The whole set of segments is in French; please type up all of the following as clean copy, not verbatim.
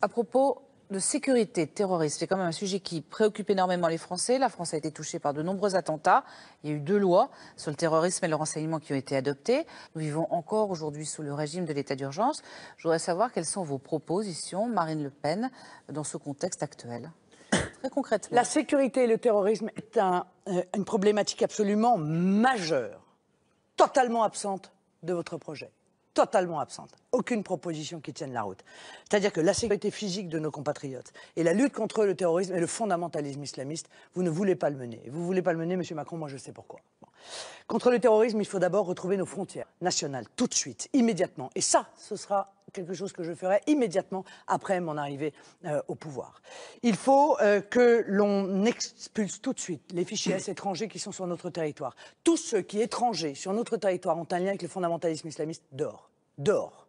À propos de sécurité terroriste, c'est quand même un sujet qui préoccupe énormément les Français. La France a été touchée par de nombreux attentats. Il y a eu 2 lois sur le terrorisme et le renseignement qui ont été adoptées. Nous vivons encore aujourd'hui sous le régime de l'état d'urgence. Je voudrais savoir quelles sont vos propositions, Marine Le Pen, dans ce contexte actuel. Très concrètement. La sécurité et le terrorisme est une problématique absolument majeure, totalement absente de votre projet. Totalement absente. Aucune proposition qui tienne la route. C'est-à-dire que la sécurité physique de nos compatriotes et la lutte contre le terrorisme et le fondamentalisme islamiste, vous ne voulez pas le mener. Vous ne voulez pas le mener, M. Macron, moi je sais pourquoi. Bon. Contre le terrorisme, il faut d'abord retrouver nos frontières nationales, tout de suite, immédiatement. Et ça, ce sera quelque chose que je ferai immédiatement après mon arrivée au pouvoir. Il faut que l'on expulse tout de suite les fichiers S étrangers qui sont sur notre territoire. Tous ceux qui, étrangers, sur notre territoire, ont un lien avec le fondamentalisme islamiste, dehors. Dehors.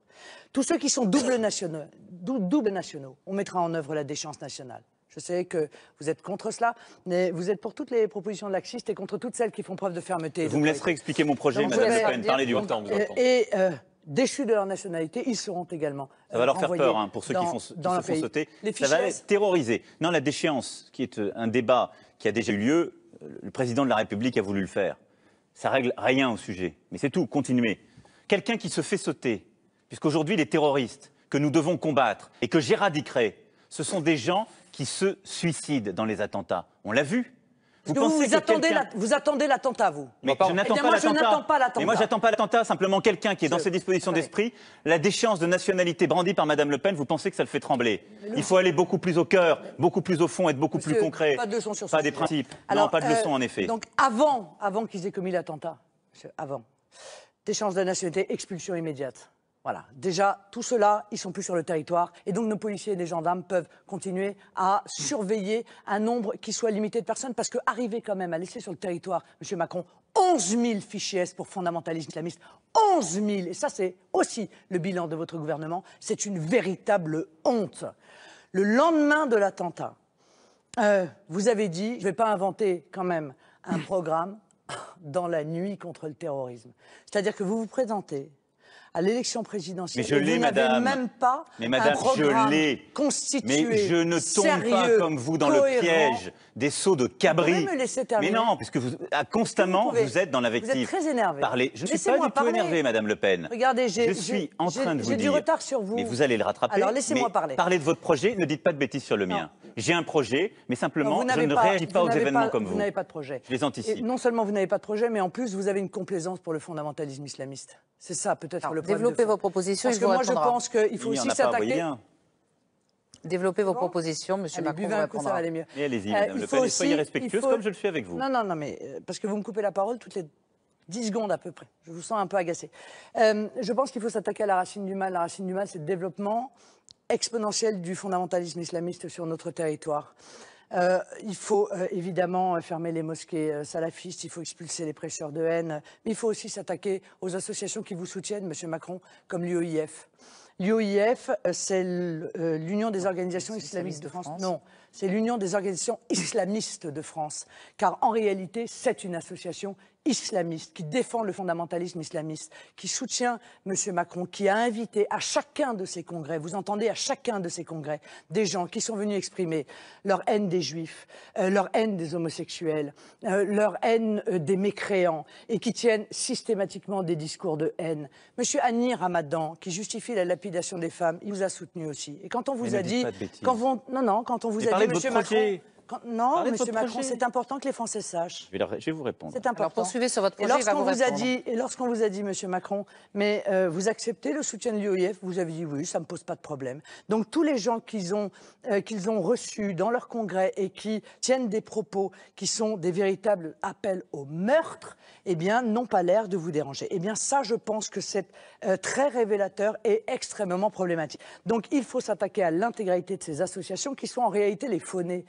Tous ceux qui sont double nationaux, on mettra en œuvre la déchéance nationale. Je sais que vous êtes contre cela, mais vous êtes pour toutes les propositions laxistes et contre toutes celles qui font preuve de fermeté. Vous me laisserez expliquer mon projet, Madame Le Pen. Parlez du temps, vous entend. Déchus de leur nationalité, ils seront également ça va leur faire peur, hein, pour ceux qui se font sauter. Ça va les terroriser. Non, la déchéance, qui est un débat qui a déjà eu lieu, le président de la République a voulu le faire. Ça règle rien au sujet, mais c'est tout, continuez. Quelqu'un qui se fait sauter, puisqu'aujourd'hui les terroristes que nous devons combattre et que j'éradiquerai, ce sont des gens qui se suicident dans les attentats. On l'a vu. Vous attendez l'attentat, vous. Mais je n'attends pas l'attentat. Mais moi, j'attends pas l'attentat. Simplement, quelqu'un qui est dans ses dispositions d'esprit, la déchéance de nationalité brandie par Madame Le Pen, vous pensez que ça le fait trembler. Il faut aller beaucoup plus au cœur, beaucoup plus au fond, être beaucoup plus concret. Pas de leçon sur pas des principes. Alors, non, pas de leçon, en effet. Donc, avant qu'ils aient commis l'attentat, avant, déchéance de nationalité, expulsion immédiate. Voilà, déjà, tout cela, ils sont plus sur le territoire. Et donc, nos policiers et les gendarmes peuvent continuer à surveiller un nombre qui soit limité de personnes. Parce qu'arriver quand même à laisser sur le territoire, M. Macron, 11 000 fichiers S pour fondamentalisme islamiste. 11 000. Et ça, c'est aussi le bilan de votre gouvernement. C'est une véritable honte. Le lendemain de l'attentat, vous avez dit, je ne vais pas inventer quand même un programme dans la nuit contre le terrorisme. C'est-à-dire que vous vous présentez à l'élection présidentielle. Mais je l'ai, madame. Même pas un programme constitué. Mais je ne tombe pas comme vous dans le piège des sauts de cabri. Vous pouvez me laisser terminer. Mais non, puisque constamment vous êtes dans l'invective. Vous êtes très énervé. Je ne suis pas du tout énervé, Madame Le Pen. Regardez, je suis en train de vous dire. J'ai du retard sur vous. Mais vous allez le rattraper. Alors laissez-moi parler. Parlez de votre projet, ne dites pas de bêtises sur le mien. J'ai un projet, mais simplement, je ne réagis pas aux événements comme vous. Vous n'avez pas de projet. Je les anticipe. Et non seulement vous n'avez pas de projet, mais en plus, vous avez une complaisance pour le fondamentalisme islamiste. C'est ça, peut-être, le problème. Développez vos propositions. Parce que moi, je pense qu'il faut aussi s'attaquer. Développez vos propositions, M. Macron. Buvez un coup, ça va aller mieux. Mais allez-y, Madame Le Pen, soyez respectueuse comme je le suis avec vous. Non, mais parce que vous me coupez la parole toutes les 10 secondes à peu près. Je vous sens un peu agacé. Je pense qu'il faut s'attaquer à la racine du mal. La racine du mal, c'est le développement exponentiel du fondamentalisme islamiste sur notre territoire. Il faut évidemment fermer les mosquées salafistes, il faut expulser les prêcheurs de haine, mais il faut aussi s'attaquer aux associations qui vous soutiennent, M. Macron, comme l'UOIF. L'UOIF, c'est l'Union des organisations islamistes de France. Non, c'est l'Union des organisations islamistes de France, car en réalité, c'est une association islamiste qui défend le fondamentalisme islamiste, qui soutient M. Macron, qui a invité à chacun de ses congrès, vous entendez, à chacun de ses congrès, des gens qui sont venus exprimer leur haine des juifs, leur haine des homosexuels, leur haine des mécréants, et qui tiennent systématiquement des discours de haine. M. Annie Ramadan, qui justifie la lapidation des femmes, il vous a soutenu aussi. Et quand on vous a dit... Quand on vous a dit, M. Macron... Non, M. Macron, c'est important que les Français sachent. Je vais vous répondre. C'est important. Alors poursuivez sur votre projet, et lorsqu'on vous a dit, M. Macron, mais vous acceptez le soutien de l'UOIF, vous avez dit oui, ça ne me pose pas de problème. Donc tous les gens qu'ils ont reçus dans leur congrès et qui tiennent des propos qui sont des véritables appels au meurtre, eh bien, n'ont pas l'air de vous déranger. Eh bien, ça, je pense que c'est très révélateur et extrêmement problématique. Donc il faut s'attaquer à l'intégralité de ces associations qui sont en réalité les faux-nés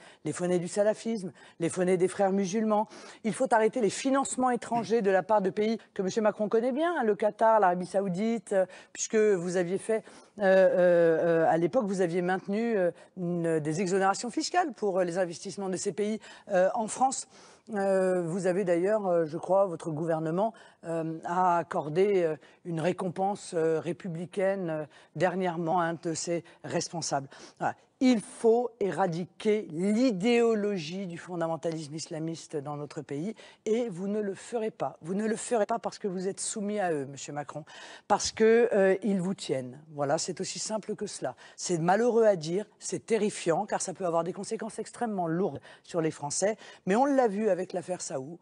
du salafisme, les faux-nés des frères musulmans. Il faut arrêter les financements étrangers de la part de pays que M. Macron connaît bien, hein, le Qatar, l'Arabie Saoudite, puisque vous aviez fait à l'époque, vous aviez maintenu des exonérations fiscales pour les investissements de ces pays en France. Vous avez d'ailleurs, je crois, votre gouvernement a accordé une récompense républicaine dernièrement à un de ses responsables. Voilà. Il faut éradiquer l'idéologie du fondamentalisme islamiste dans notre pays et vous ne le ferez pas. Vous ne le ferez pas parce que vous êtes soumis à eux, Monsieur Macron, parce qu'ils vous tiennent. Voilà, c'est aussi simple que cela. C'est malheureux à dire, c'est terrifiant car ça peut avoir des conséquences extrêmement lourdes sur les Français, mais on l'a vu avec l'affaire Saou.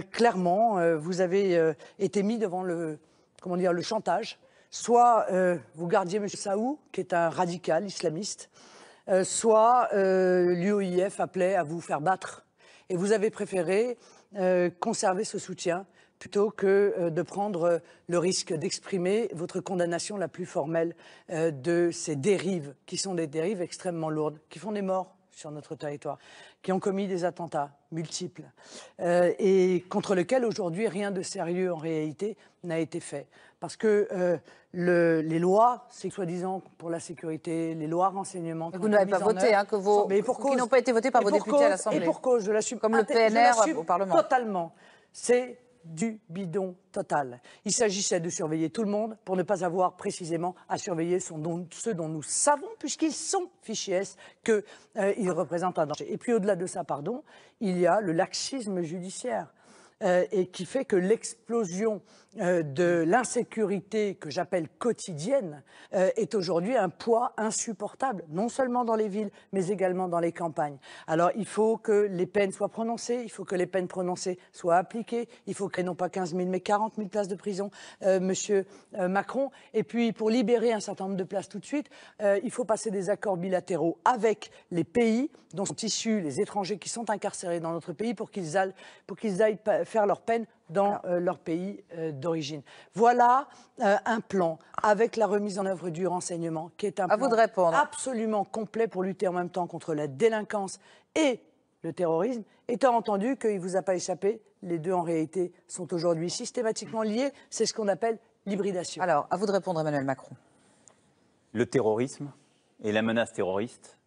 Clairement, vous avez été mis devant le chantage. Soit vous gardiez M. Saou, qui est un radical islamiste, soit l'UOIF appelait à vous faire battre. Et vous avez préféré conserver ce soutien plutôt que de prendre le risque d'exprimer votre condamnation la plus formelle de ces dérives, qui sont des dérives extrêmement lourdes, qui font des morts sur notre territoire, qui ont commis des attentats multiples et contre lesquels aujourd'hui rien de sérieux en réalité n'a été fait. Parce que les lois, c'est soi-disant pour la sécurité, les lois renseignement... Vous n'avez pas voté, hein, qui n'ont pas été votés par vos députés à l'Assemblée. Et pour cause, je l'assume. Comme le PNR au Parlement. Totalement. C'est du bidon total. Il s'agissait de surveiller tout le monde pour ne pas avoir précisément à surveiller ceux dont nous savons, puisqu'ils sont fichés S, qu'ils représentent un danger. Et puis au-delà de ça, pardon, il y a le laxisme judiciaire. Et qui fait que l'explosion de l'insécurité que j'appelle quotidienne est aujourd'hui un poids insupportable, non seulement dans les villes, mais également dans les campagnes. Alors il faut que les peines soient prononcées, il faut que les peines prononcées soient appliquées, il faut créer non pas 15 000 mais 40 000 places de prison, Monsieur Macron. Et puis pour libérer un certain nombre de places tout de suite, il faut passer des accords bilatéraux avec les pays dont sont issus les étrangers qui sont incarcérés dans notre pays pour qu'ils aillent faire leur peine dans leur pays d'origine. Voilà un plan avec la remise en œuvre du renseignement qui est un plan absolument complet pour lutter en même temps contre la délinquance et le terrorisme, étant entendu qu'il ne vous a pas échappé, les deux en réalité sont aujourd'hui systématiquement liés, c'est ce qu'on appelle l'hybridation. Alors, à vous de répondre, Emmanuel Macron. Le terrorisme et la menace terroriste,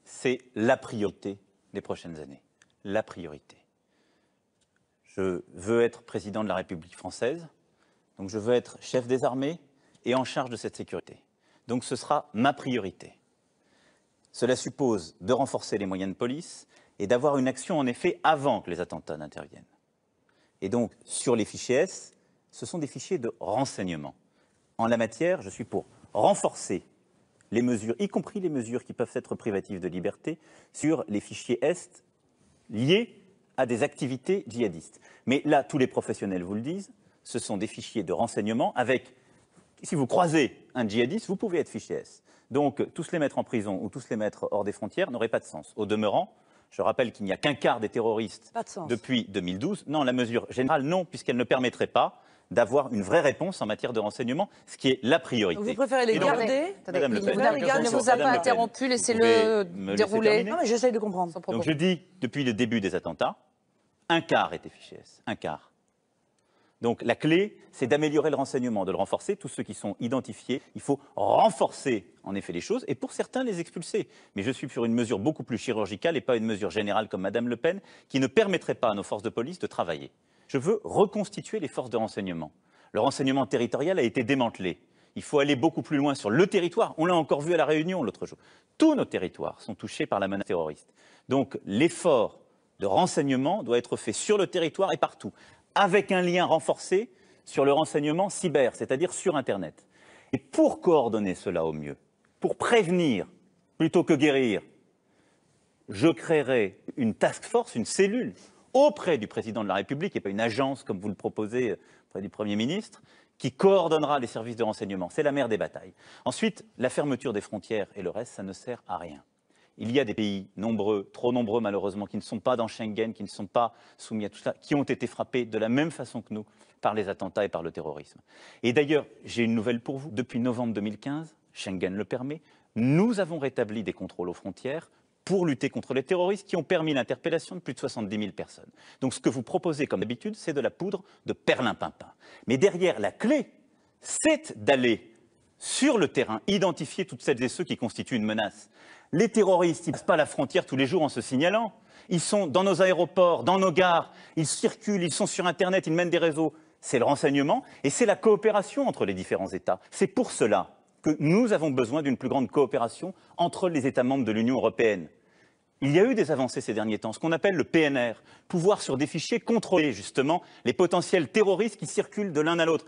c'est la priorité des prochaines années. La priorité. Je veux être président de la République française, donc je veux être chef des armées et en charge de cette sécurité. Donc ce sera ma priorité. Cela suppose de renforcer les moyens de police et d'avoir une action en effet avant que les attentats n'interviennent. Et donc sur les fichiers S, ce sont des fichiers de renseignement. En la matière, je suis pour renforcer les mesures, y compris les mesures qui peuvent être privatives de liberté, sur les fichiers S liés à des activités djihadistes. Mais là, tous les professionnels vous le disent, ce sont des fichiers de renseignement avec, si vous croisez un djihadiste, vous pouvez être fiché S. Donc, tous les mettre en prison ou tous les mettre hors des frontières n'aurait pas de sens. Au demeurant, je rappelle qu'il n'y a qu'un quart des terroristes depuis 2012. Non, la mesure générale, non, puisqu'elle ne permettrait pas d'avoir une vraie réponse en matière de renseignement, ce qui est la priorité. Vous préférez les garder? Madame Le Pen, ne vous a pas interrompu, laissez-le dérouler. Non, mais j'essaye de comprendre. Donc je dis, depuis le début des attentats, un quart était fiché S, un quart. Donc la clé, c'est d'améliorer le renseignement, de le renforcer. Tous ceux qui sont identifiés, il faut renforcer en effet les choses et pour certains les expulser. Mais je suis sur une mesure beaucoup plus chirurgicale et pas une mesure générale comme Madame Le Pen qui ne permettrait pas à nos forces de police de travailler. Je veux reconstituer les forces de renseignement. Le renseignement territorial a été démantelé. Il faut aller beaucoup plus loin sur le territoire. On l'a encore vu à La Réunion l'autre jour. Tous nos territoires sont touchés par la menace terroriste. Donc l'effort de renseignement doit être fait sur le territoire et partout, avec un lien renforcé sur le renseignement cyber, c'est-à-dire sur Internet. Et pour coordonner cela au mieux, pour prévenir plutôt que guérir, je créerai une task force, une cellule, auprès du président de la République, et pas une agence comme vous le proposez auprès du Premier ministre, qui coordonnera les services de renseignement. C'est la mère des batailles. Ensuite, la fermeture des frontières et le reste, ça ne sert à rien. Il y a des pays nombreux, trop nombreux malheureusement, qui ne sont pas dans Schengen, qui ne sont pas soumis à tout cela, qui ont été frappés de la même façon que nous par les attentats et par le terrorisme. Et d'ailleurs, j'ai une nouvelle pour vous. Depuis novembre 2015, Schengen le permet, nous avons rétabli des contrôles aux frontières pour lutter contre les terroristes qui ont permis l'interpellation de plus de 70 000 personnes. Donc ce que vous proposez comme d'habitude, c'est de la poudre de perlimpinpin. Mais derrière, la clé, c'est d'aller sur le terrain, identifier toutes celles et ceux qui constituent une menace. Les terroristes, ils ne passent pas la frontière tous les jours en se signalant. Ils sont dans nos aéroports, dans nos gares, ils circulent, ils sont sur Internet, ils mènent des réseaux. C'est le renseignement et c'est la coopération entre les différents États. C'est pour cela que nous avons besoin d'une plus grande coopération entre les États membres de l'Union européenne. Il y a eu des avancées ces derniers temps, ce qu'on appelle le PNR, pouvoir sur des fichiers contrôler justement les potentiels terroristes qui circulent de l'un à l'autre.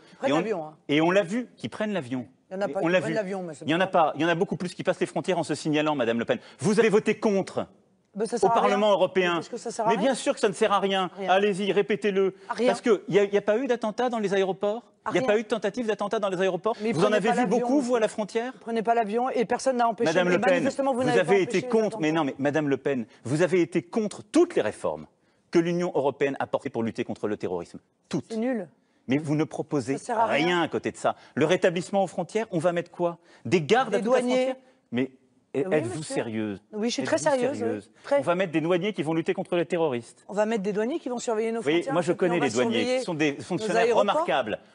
Et on l'a vu, qui prennent l'avion. Il n'y en a pas qui prennent l'avion. Il n'y en a pas. Il y en a beaucoup plus qui passent les frontières en se signalant, Madame Le Pen. Vous avez voté contre au Parlement européen. Mais bien sûr que ça ne sert à rien. Allez-y, répétez-le. Parce qu'il n'y a pas eu d'attentats dans les aéroports. Il n'y a pas eu de tentative d'attentat dans les aéroports. Vous en avez vu beaucoup, vous, à la frontière? Vous ne prenez pas l'avion et personne n'a empêché. Madame Le Pen, vous avez été contre. Mais non, mais Madame Le Pen, vous avez été contre toutes les réformes que l'Union européenne a portées pour lutter contre le terrorisme. Toutes. C'est nul. Mais vous ne proposez rien à côté de ça. Le rétablissement aux frontières, on va mettre quoi? Des gardes à toutes les frontières? Mais êtes-vous sérieuse? Oui, je suis très sérieuse. On va mettre des douaniers qui vont lutter contre les terroristes. On va mettre des douaniers qui vont surveiller nos frontières. Oui, moi je connais les douaniers, qui sont des fonctionnaires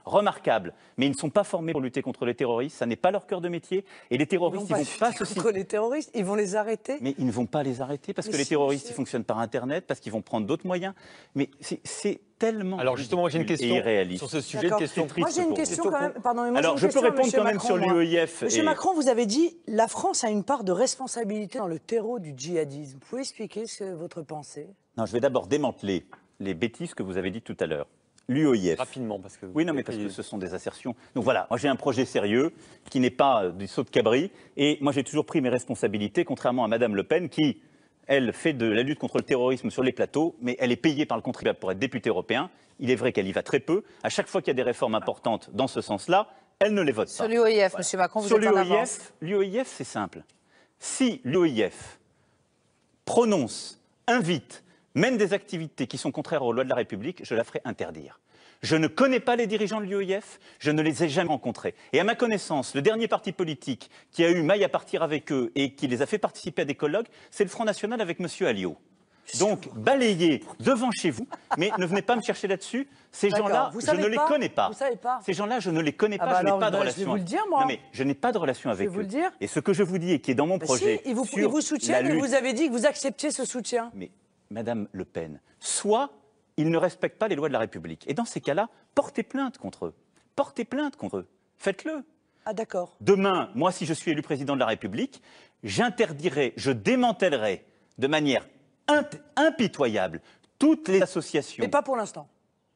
remarquables, mais ils ne sont pas formés pour lutter contre les terroristes, ça n'est pas leur cœur de métier, et les terroristes, ils ne vont pas contre les terroristes, ils vont les arrêter. Mais ils ne vont pas les arrêter, parce que les terroristes, ils fonctionnent par Internet, parce qu'ils vont prendre d'autres moyens, mais c'est tellement... Alors justement, j'ai une question sur ce sujet, une question triste. Moi j'ai une question quand même, pardon, mais moi alors je peux répondre quand même sur l'UEIF. Monsieur Macron, vous avez dit, la France a une part de responsabilité dans le terreau du djihadisme. Vous pouvez expliquer votre pensée? Non, je vais d'abord démanteler les bêtises que vous avez dites tout à l'heure. L'UEIF. Rapidement, parce que... Oui, non, mais parce que ce sont des assertions. Donc voilà, moi j'ai un projet sérieux qui n'est pas du saut de cabri. Et moi j'ai toujours pris mes responsabilités, contrairement à Madame Le Pen qui, elle, fait de la lutte contre le terrorisme sur les plateaux, mais elle est payée par le contribuable pour être députée européen. Il est vrai qu'elle y va très peu. À chaque fois qu'il y a des réformes importantes dans ce sens-là, elle ne les vote pas. Sur l'UEIF, Monsieur Macron, vous êtes en avance. L'UEIF, c'est simple. Si l'UEIF prononce, invite, mène des activités qui sont contraires aux lois de la République, je la ferai interdire. Je ne connais pas les dirigeants de l'UEIF, je ne les ai jamais rencontrés. Et à ma connaissance, le dernier parti politique qui a eu maille à partir avec eux et qui les a fait participer à des colloques, c'est le Front National avec M. Alliot. Donc, balayez devant chez vous, mais ne venez pas me chercher là-dessus. Ces gens-là, je ne les connais pas. Vous savez pas. Ces gens-là, je ne les connais pas, je n'ai pas de relation. Je vais vous le dire, moi. Non, mais je n'ai pas de relation avec eux. Je vais vous le dire. Et ce que je vous dis et qui est dans mon projet. Si, ils vous soutiennent et vous avez dit que vous acceptiez ce soutien. Mais, Madame Le Pen, soit ils ne respectent pas les lois de la République. Et dans ces cas-là, portez plainte contre eux. Portez plainte contre eux. Faites-le. Ah, d'accord. Demain, moi, si je suis élu président de la République, j'interdirai, je démantèlerai de manière impitoyable toutes les associations. Mais pas pour l'instant.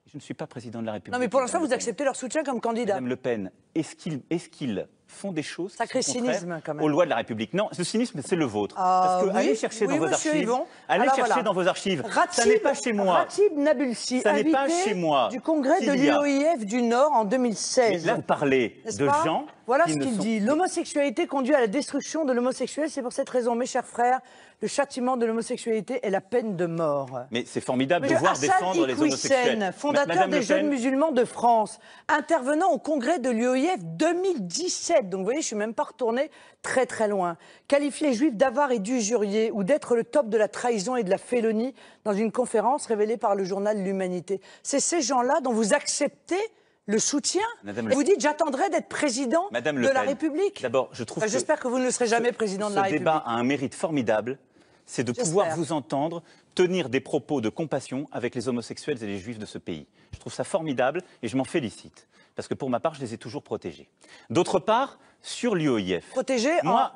Je ne suis pas président de la République. Non, mais pour l'instant, vous acceptez leur soutien comme candidat. Madame Le Pen, est-ce qu'ils font des choses sacré qui sont cynisme, quand même. aux lois de la République? Non, ce cynisme, c'est le vôtre. Parce que allez chercher dans vos archives. Allez chercher dans vos archives. Ça n'est pas chez moi. Ratib Nabilsi, ça n'est pas chez moi. Du congrès de l'UEIF du Nord en 2016. Mais là, vous parlez de gens. Voilà ce qu'il dit. L'homosexualité conduit à la destruction de l'homosexuel. C'est pour cette raison, mes chers frères, le châtiment de l'homosexualité est la peine de mort. Mais c'est formidable de voir défendre les homosexuels. Fondateur des Jeunes musulmans de France, intervenant au congrès de l'UEIF 2017. Donc vous voyez, je suis même pas retourné très très loin. Qualifier les juifs d'avares et d'usuriers ou d'être le top de la trahison et de la félonie dans une conférence révélée par le journal L'Humanité. C'est ces gens-là dont vous acceptez le soutien. Vous dites, j'attendrai d'être président de la République. D'abord, je trouve j'espère que vous ne serez jamais président de la République. Ce débat a un mérite formidable, c'est de pouvoir vous entendre tenir des propos de compassion avec les homosexuels et les juifs de ce pays. Je trouve ça formidable et je m'en félicite. Parce que pour ma part, je les ai toujours protégés. D'autre part, sur l'UEIF. Protégés en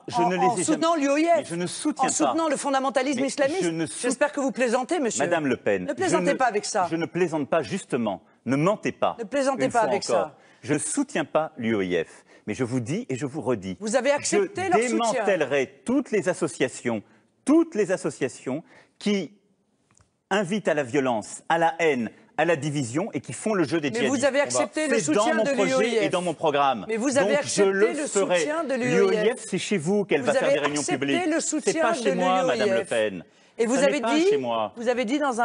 soutenant l'UEIF. Je ne soutiens pas. En soutenant le fondamentalisme islamiste. J'espère que vous plaisantez, monsieur. Madame Le Pen. Ne plaisantez pas avec ça. Je ne plaisante pas, justement. Ne mentez pas. Ne plaisantez pas avec ça. Je ne soutiens pas l'UEIF. Mais je vous dis et je vous redis. Vous avez accepté leur soutien. Je démantèlerai toutes les associations qui invitent à la violence, à la haine, à la division et qui font le jeu des djihadistes. Mais vous avez accepté le soutien de l'UEIF. C'est dans mon projet et dans mon programme. Mais vous avez accepté le soutien de l'UEIF. L'UEIF, c'est chez vous qu'elle va faire des réunions publiques. Vous avez accepté le soutien de l'UEIF. C'est pas chez moi, Madame Le Pen. Et vous avez dit dans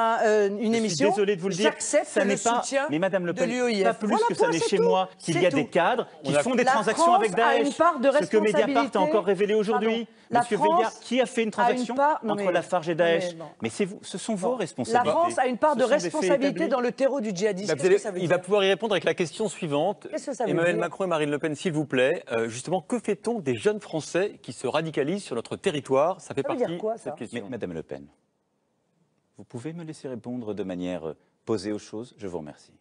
une émission, désolé de vous le dire, j'accepte le soutien mais Madame Le Pen, de l'UEIF. Pas plus que ça n'est chez moi qu'il y a des cadres qui font des transactions avec Daesh. Ce que Mediapart a encore révélé aujourd'hui. Monsieur Veillard, qui a fait une transaction entre Lafarge et Daesh? Mais c'est vous, ce sont vos responsabilités. La France a une part de responsabilité dans le terreau du djihadisme. Il va pouvoir y répondre avec la question suivante. Emmanuel Macron et Marine Le Pen, s'il vous plaît, justement, que fait-on des jeunes Français qui se radicalisent sur notre territoire? Ça fait partie de cette question. Mais Madame Le Pen, vous pouvez me laisser répondre de manière posée aux choses? Je vous remercie.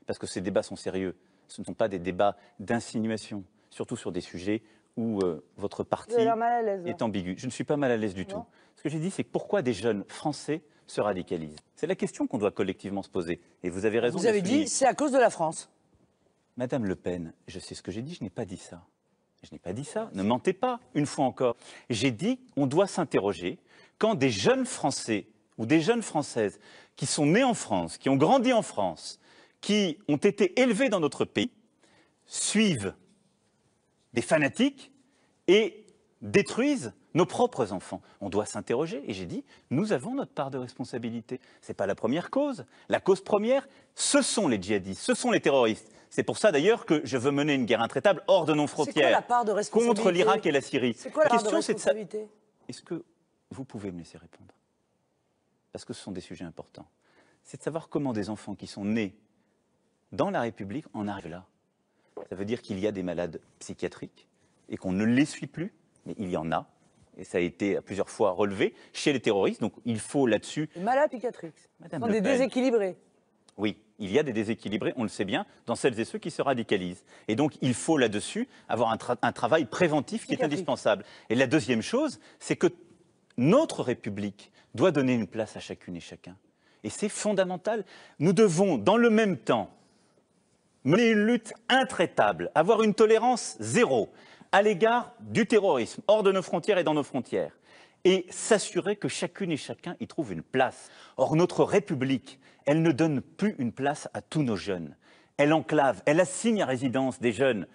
Parce que ces débats sont sérieux. Ce ne sont pas des débats d'insinuation, surtout sur des sujets où votre parti est ambigu. Je ne suis pas mal à l'aise du tout. Ce que j'ai dit, c'est pourquoi des jeunes Français se radicalisent. C'est la question qu'on doit collectivement se poser. Et vous avez raison. Vous avez dit, c'est à cause de la France. Madame Le Pen, je sais ce que j'ai dit, je n'ai pas dit ça. Je n'ai pas dit ça. Ne mentez pas, une fois encore. J'ai dit qu'on doit s'interroger quand des jeunes Français ou des jeunes Françaises qui sont nés en France, qui ont grandi en France, qui ont été élevés dans notre pays, suivent des fanatiques et détruisent nos propres enfants. On doit s'interroger. Et j'ai dit, nous avons notre part de responsabilité. Ce n'est pas la première cause. La cause première, ce sont les djihadistes, ce sont les terroristes. C'est pour ça d'ailleurs que je veux mener une guerre intraitable hors de nos frontières contre l'Irak et la Syrie. C'est quoi la part de responsabilité? Est-ce que vous pouvez me laisser répondre? Parce que ce sont des sujets importants. C'est de savoir comment des enfants qui sont nés dans la République en arrivent là. Ça veut dire qu'il y a des malades psychiatriques et qu'on ne les suit plus, mais il y en a. Et ça a été plusieurs fois relevé chez les terroristes. Donc il faut là-dessus... Les malades psychiatriques sont des déséquilibrés. Oui, il y a des déséquilibrés, on le sait bien, dans celles et ceux qui se radicalisent. Et donc, il faut là-dessus avoir un travail préventif qui est indispensable. Et la deuxième chose, c'est que notre République doit donner une place à chacune et chacun. Et c'est fondamental. Nous devons, dans le même temps, mener une lutte intraitable, avoir une tolérance zéro à l'égard du terrorisme, hors de nos frontières et dans nos frontières, et s'assurer que chacune et chacun y trouve une place. Or, notre République, elle ne donne plus une place à tous nos jeunes. Elle enclave, elle assigne à résidence des jeunes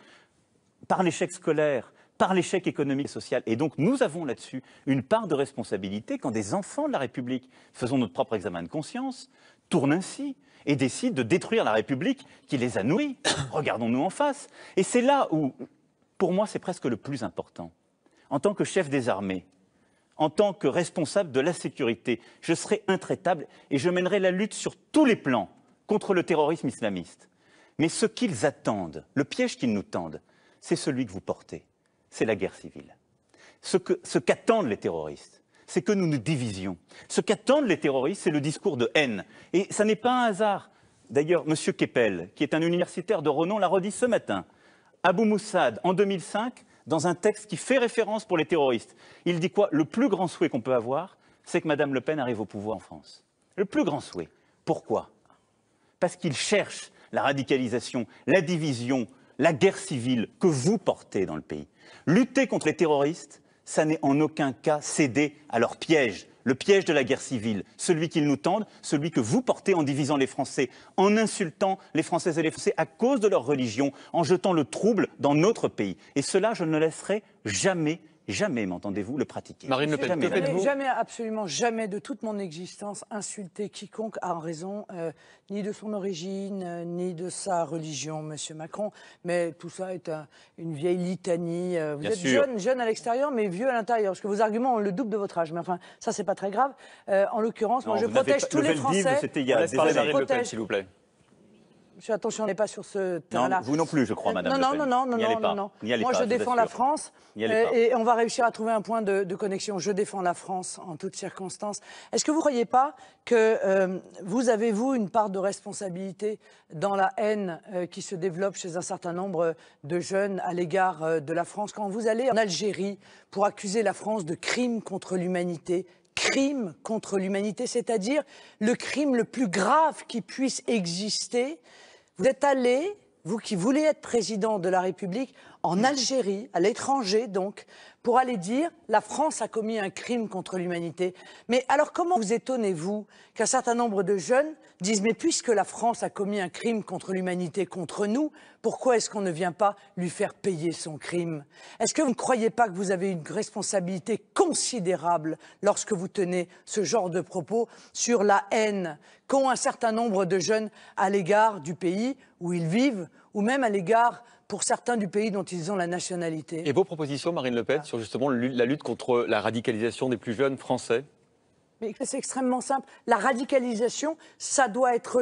par l'échec scolaire, par l'échec économique et social. Et donc, nous avons là-dessus une part de responsabilité quand des enfants de la République, faisons notre propre examen de conscience, tournent ainsi et décident de détruire la République qui les a nourris. Regardons-nous en face. Et c'est là où, pour moi, c'est presque le plus important. En tant que chef des armées, en tant que responsable de la sécurité, je serai intraitable et je mènerai la lutte sur tous les plans contre le terrorisme islamiste. Mais ce qu'ils attendent, le piège qu'ils nous tendent, c'est celui que vous portez, c'est la guerre civile. Ce qu'attendent les terroristes, c'est que nous nous divisions. Ce qu'attendent les terroristes, c'est le discours de haine. Et ça n'est pas un hasard. D'ailleurs, M. Keppel, qui est un universitaire de renom, l'a redit ce matin. Abou Moussad, en 2005, dans un texte qui fait référence pour les terroristes. Il dit quoi? Le plus grand souhait qu'on peut avoir, c'est que Mme Le Pen arrive au pouvoir en France. Le plus grand souhait. Pourquoi? Parce qu'il cherche la radicalisation, la division, la guerre civile que vous portez dans le pays. Lutter contre les terroristes, ça n'est en aucun cas céder à leur piège. Le piège de la guerre civile, celui qu'ils nous tendent, celui que vous portez en divisant les Français, en insultant les Françaises et les Français à cause de leur religion, en jetant le trouble dans notre pays. Et cela, je ne laisserai jamais, jamais, m'entendez-vous, le pratiquer. Marine Le Pen, que faites-vous? Jamais, absolument jamais de toute mon existence insulter quiconque en raison ni de son origine, ni de sa religion, Monsieur Macron. Mais tout ça est une vieille litanie. Vous êtes jeune à l'extérieur, mais vieux à l'intérieur. Parce que vos arguments ont le double de votre âge. Mais enfin, ça, c'est pas très grave. En l'occurrence, moi, je protège tous les Français. C'était il y a des années. Marine Le Pen, s'il vous plaît. Monsieur, attention, on n'est pas sur ce terrain-là. Non, vous non plus, je crois, Madame Le Pen. Non. Moi, je défends la France et on va réussir à trouver un point de connexion. Je défends la France en toutes circonstances. Est-ce que vous ne croyez pas que vous avez, vous, une part de responsabilité dans la haine qui se développe chez un certain nombre de jeunes à l'égard de la France? Quand vous allez en Algérie pour accuser la France de crimes contre l'humanité, crime contre l'humanité, c'est-à-dire le crime le plus grave qui puisse exister, vous êtes allé, vous qui voulez être président de la République, en Algérie, à l'étranger donc, pour aller dire « la France a commis un crime contre l'humanité ». Mais alors comment vous étonnez-vous qu'un certain nombre de jeunes disent « mais puisque la France a commis un crime contre l'humanité contre nous, pourquoi est-ce qu'on ne vient pas lui faire payer son crime ?» Est-ce que vous ne croyez pas que vous avez une responsabilité considérable lorsque vous tenez ce genre de propos sur la haine qu'ont un certain nombre de jeunes à l'égard du pays où ils vivent, ou même à l'égard, pour certains, du pays dont ils ont la nationalité? Et vos propositions, Marine Le Pen, sur justement la lutte contre la radicalisation des plus jeunes Français? Mais c'est extrêmement simple. La radicalisation, ça doit être